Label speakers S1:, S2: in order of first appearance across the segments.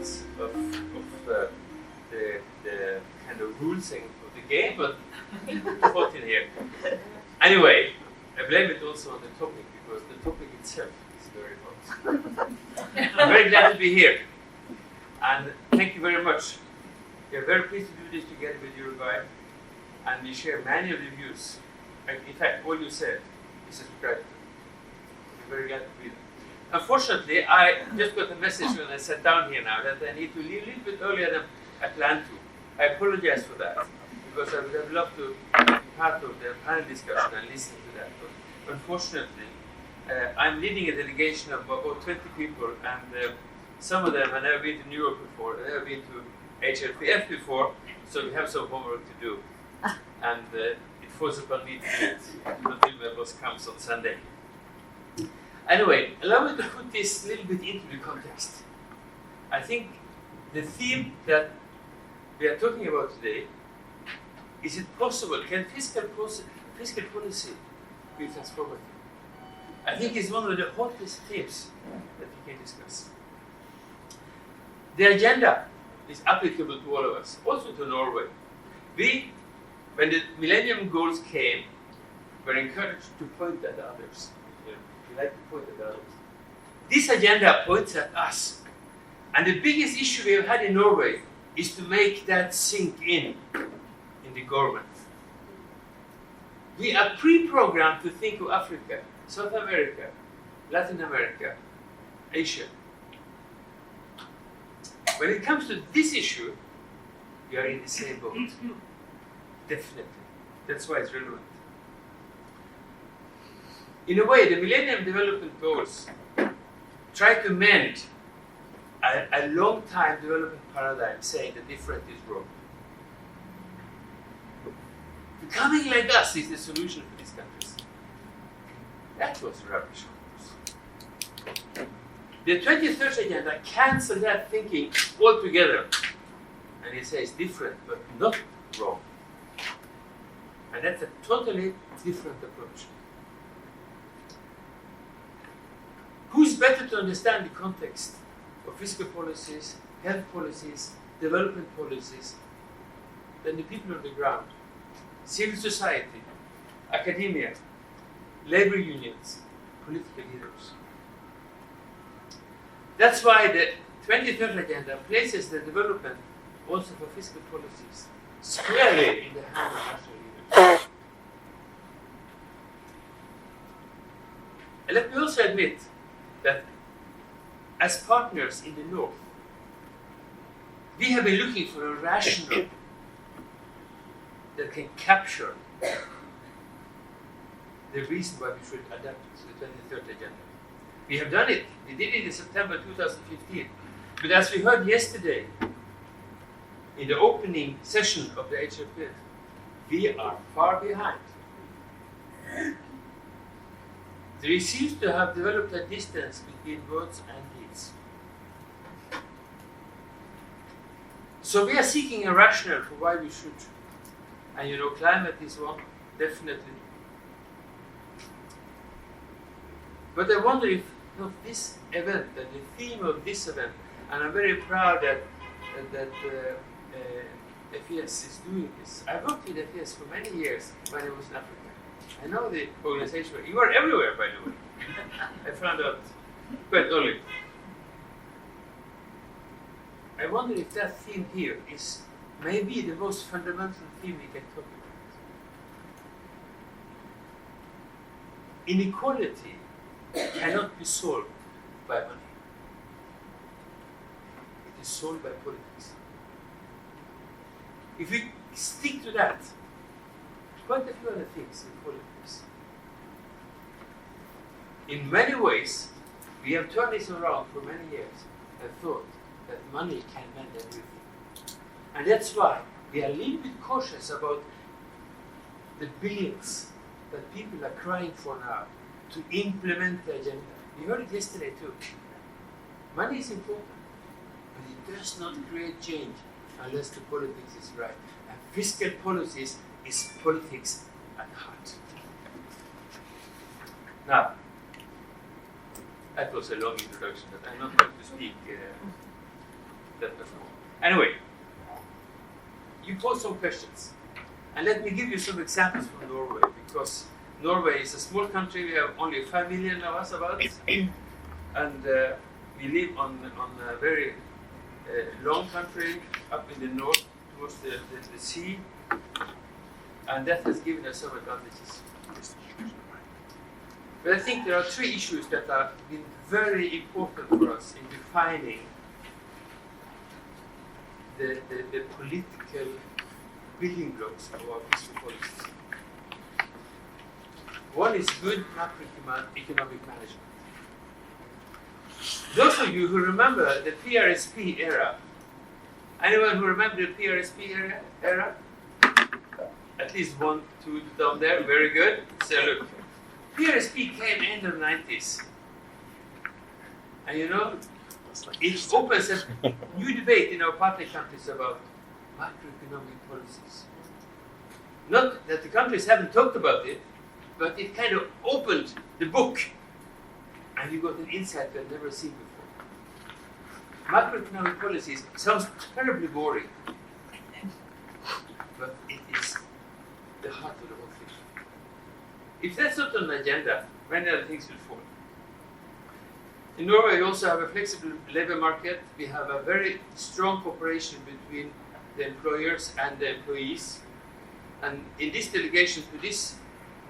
S1: elements of the kind of rules of the game, but put in here. Anyway, I blame it also on the topic because the topic itself is very hot. I'm very glad to be here, and thank you very much. We are very pleased to do this together with Uruguay, and we share many of the views. In fact, all you said is subscribed to. We're very glad to be there. Unfortunately, I just got a message when I sat down here now that I need to leave a little bit earlier than I planned to. I apologize for that, because I would have loved to be part of the panel discussion and listen to that. But unfortunately, I'm leading a delegation of about 20 people, and some of them have never been to New York before, they've never been to HLPF before, so we have some homework to do. And it falls upon me to do it until my boss comes on Sunday. Anyway, allow me to put this a little bit into the context. I think the theme that we are talking about today, is it possible, can fiscal policy be transformative? I think it's one of the hottest themes that we can discuss. The agenda is applicable to all of us, also to Norway. We, when the Millennium Goals came, were encouraged to point at others. We like to point at others. This agenda points at us. And the biggest issue we have had in Norway is to make that sink in the government. We are pre-programmed to think of Africa, South America, Latin America, Asia. When it comes to this issue, we are in the same boat. Definitely. That's why it's relevant. In a way, the Millennium Development Goals try to mend a long-time development paradigm saying the different is wrong. Becoming like us is the solution for these countries. That was rubbish, of course. The 2030 Agenda cancels that thinking altogether. And it says different, but not wrong. And that's a totally different approach. Who's better to understand the context of fiscal policies, health policies, development policies, than the people on the ground? Civil society, academia, labor unions, political leaders. That's why the 2030 Agenda places the development also for fiscal policies squarely in the hands of national leaders. And let me also admit that as partners in the North, we have been looking for a rationale that can capture the reason why we should adapt to the 2030 Agenda. We have done it. We did it in September 2015. But as we heard yesterday, in the opening session of the HLPF, we are far behind. There seems to have developed a distance between words and deeds. So we are seeking a rationale for why we should. And climate is one, definitely. But I wonder if not this event, and the theme of this event, and I'm very proud that FES is doing this. I worked with FES for many years when I was in Africa. I know the organization. You are everywhere, by the way. I found out quite early. I wonder if that theme here is maybe the most fundamental theme we can talk about. Inequality cannot be solved by money. It is solved by politics. If we stick to that, quite a few other things in politics. In many ways, we have turned this around for many years and thought that money can mend everything. And that's why we are a little bit cautious about the billions that people are crying for now to implement the agenda. We heard it yesterday too. Money is important, but it does not create change unless the politics is right. And fiscal policies is politics at heart. Now, that was a long introduction, but I'm not going to speak that much more. Anyway, you posed some questions. And let me give you some examples from Norway, because Norway is a small country. We have only 5 million of us about, and we live on a very long country up in the north towards the sea, and that has given us some advantages. But I think there are 3 issues that have been very important for us in defining the political building blocks of our fiscal policies. One is good macroeconomic management. Those of you who remember the PRSP era, anyone who remember the PRSP era? At least 1, 2 down there, very good. So look, PRSP came in the 90s. And you know, it opens a new debate in our partner countries about macroeconomic policies. Not that the countries haven't talked about it, but it kind of opened the book, and you got an insight we had never seen before. Macroeconomic policies sounds terribly boring, but it is the heart of the whole thing. If that's not on the agenda, many other things will fall. In Norway, we also have a flexible labor market. We have a very strong cooperation between the employers and the employees. And in this delegation to this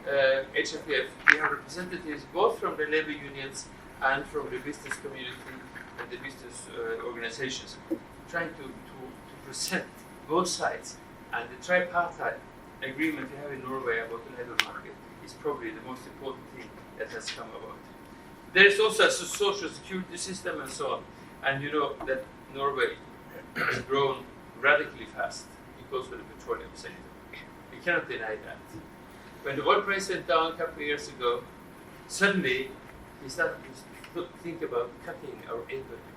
S1: HLPF, we have representatives both from the labor unions and from the business community and the business organizations, trying to present both sides. And the tripartite agreement we have in Norway about the labor market is probably the most important thing that has come about. There is also a social security system and so on. And you know that Norway has grown radically fast because of the petroleum sector. We cannot deny that. When the oil price went down a couple of years ago, suddenly we started to think about cutting our aid budget.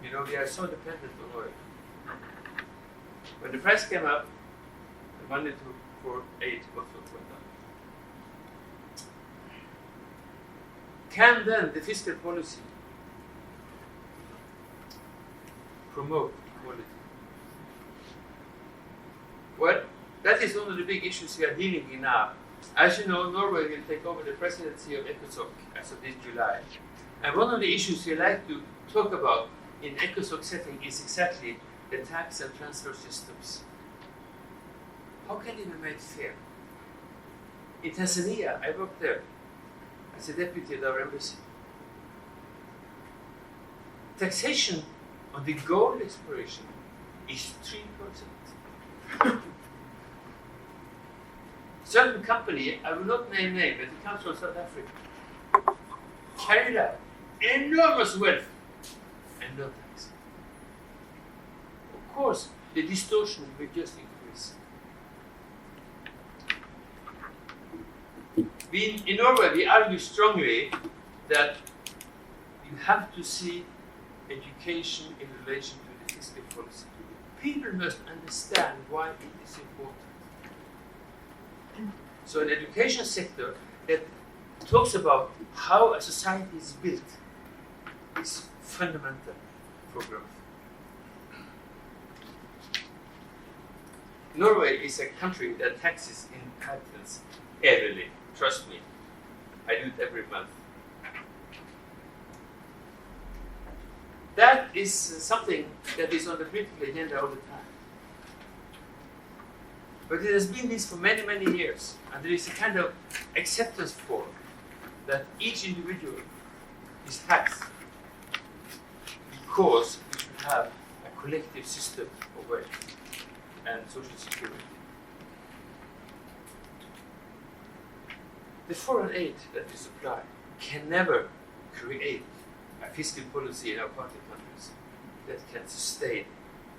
S1: You know, we are so dependent on oil. When the price came up, the money for aid also went down. Can then the fiscal policy promote equality? Well, that is one of the big issues we are dealing with now. As you know, Norway will take over the presidency of ECOSOC as of this July. And one of the issues we like to talk about in ECOSOC setting is exactly the tax and transfer systems. How can it be made fair? In Tanzania, I worked there as a deputy at our embassy. Taxation on the gold exploration is 3%. Certain company, I will not name name, but it comes from South Africa, carried out enormous wealth and no tax. Of course, the distortion will just increase. In Norway, we argue strongly that you have to see education in relation to the fiscal policy. People must understand why it is important. So an education sector that talks about how a society is built is fundamental for growth. Norway is a country that taxes inhabitants heavily. Trust me, I do it every month. That is something that is on the political agenda all the time. But it has been this for many, many years. And there is a kind of acceptance for that each individual is taxed because we should have a collective system of wealth and social security. The foreign aid that we supply can never create a fiscal policy in our partner countries that can sustain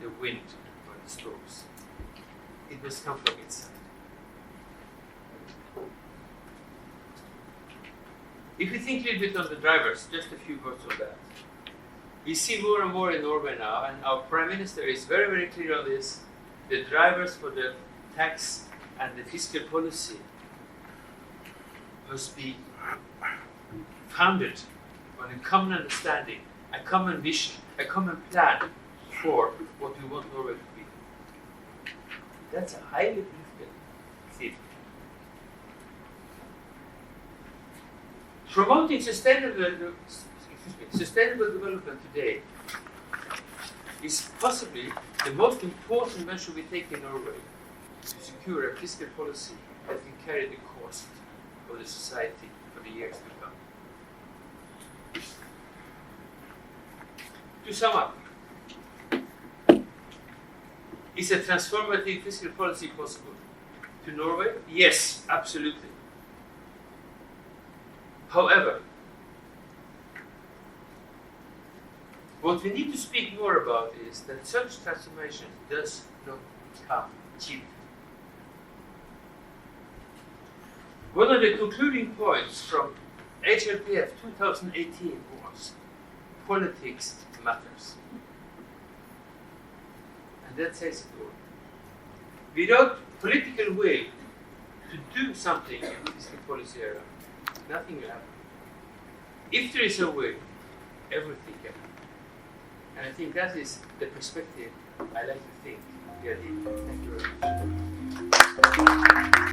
S1: the wind or the storms. It must come from inside. If we think a little bit on the drivers, just a few words on that. We see more and more in Norway now, and our Prime Minister is very, very clear on this. The drivers for the tax and the fiscal policy must be founded on a common understanding a common vision, a common plan for what we want Norway to be. That's a highly political theme. Promoting sustainable development today is possibly the most important measure we take in Norway to secure a fiscal policy that can carry the cost of the society for the years to come. To sum up, is a transformative fiscal policy possible to Norway? Yes, absolutely. However, what we need to speak more about is that such transformation does not come cheap. One of the concluding points from HLPF 2018 was politics matters. And that says it all. Without political will to do something in the fiscal policy area, nothing will happen. If there is a will, everything can happen. And I think that is the perspective I like to think we are in. Thank you very much.